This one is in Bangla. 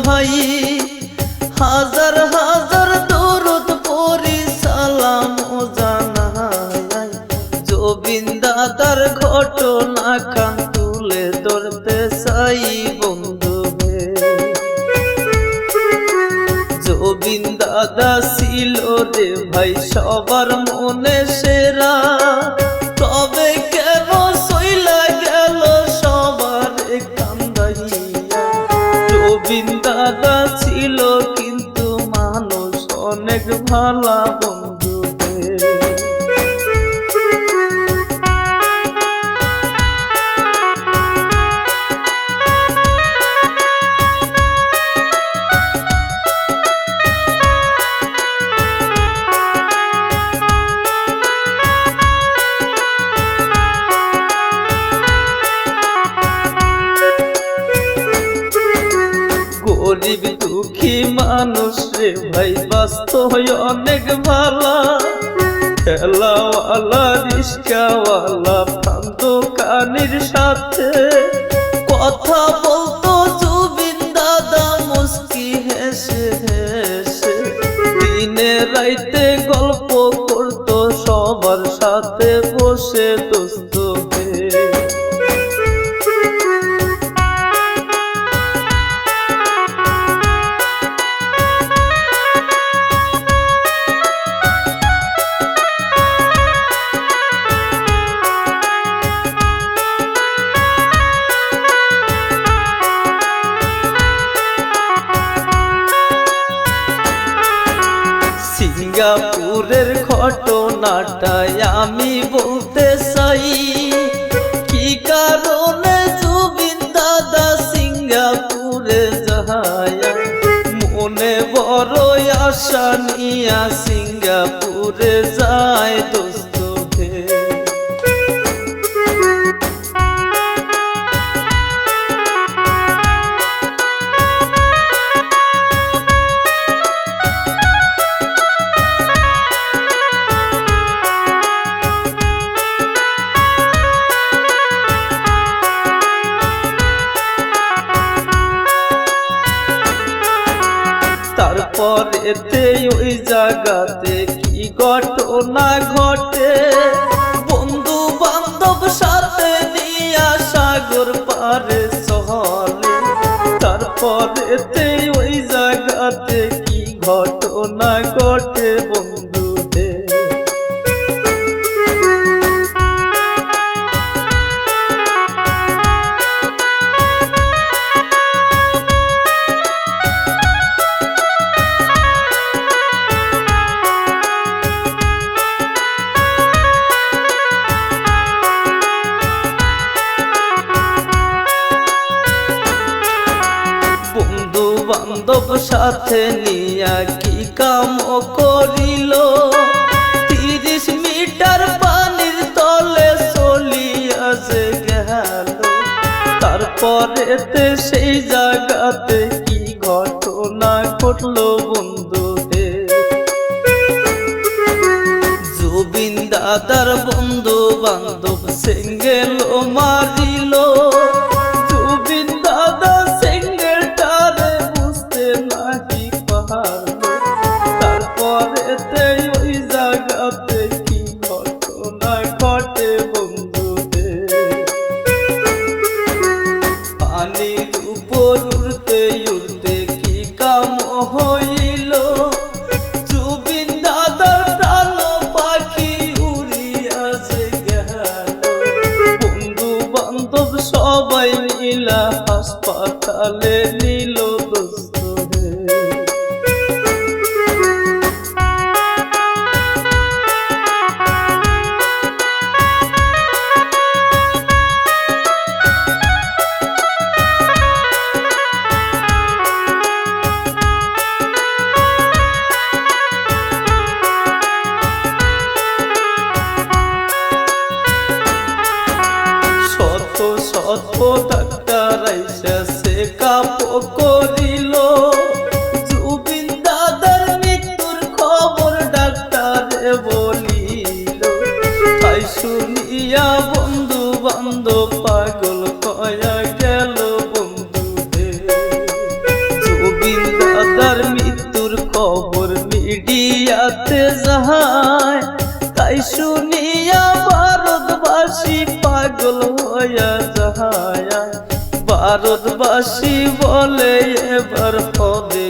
ভাই হাজার হাজার দরুদ পড়ি সালাম জানাই জবিন দাদার ঘটনা খান তুলে ধরতে চাই বন্ধু হে জবিন দাদা ছিল রে ভাই সবার মনে সেরা তবে কেন সইলা গেল সবার কান্দাইয়া জবিন দাদা ছিল কিন্তু মানুষ অনেক ভালা বন্ধু গরিব দুঃখী মানুষ রে ভাই বাস্তব অনেক ভালা ঠেলাওয়ালা রিস্কাওয়ালা পান দোকানির সাথে কথা বলতো জবিন দাদা মুস্কি হেসে হেসে দিনে রাইতে গল্প করতো সবার সাথে বসে দোস্ত হয়ে সিঙ্গাপুরের ঘটনাটাই আমি বলতে চাই কি কারণে জবিন দাদা সিঙ্গাপুরে যায় মনে বড় আশা নিয়া সিঙ্গাপুরে যায় দোস্ত হে তারপরেতে ওই জায়গাতে কি ঘটনা ঘটে বন্ধু বান্ধব সাথে নিয়া সাগর পারে চলে তারপরেতে ওই জায়গাতে কি ঘটনা ঘটে বন্ধু হে বান্ধব সাথে নিয়া কি কাম করিল 30 মিটার পানির তলে চলিয়াছে গেল তারপরেতে সেই জায়গাতে কি ঘটনা ঘটলো বন্ধু হে জবিন দাদার বন্ধু বান্ধব সেঙ্গেল মারিল জবিন দাদা সেঙ্গেলটারে বুঝতে নাহি পারলো তারপরেতে ওই জায়গাতে কি ঘটনা ঘটে বন্ধু হে পানির উপর উড়তে উড়তে কি কাম হইল জবিন দাদার প্রাণ পাখি উড়িয়াছে গেল বন্ধু বান্ধব সবাই মিলা হাসপাতালে নিল দোস্ত হে শত শত ডাক্তার আইসা সে কাপ করিল জবিন দাদার মৃত্যুর খবর ডাক্তারে বলিল তাই শুনিয়া বন্ধু বান্ধব পাগল কয়া গেল বন্ধু হে দুনিয়াতে যায় তাই শুনিয়া ভারতবাসী পাগল হইয়া যায়। ভারতবাসী বলে এবার হবে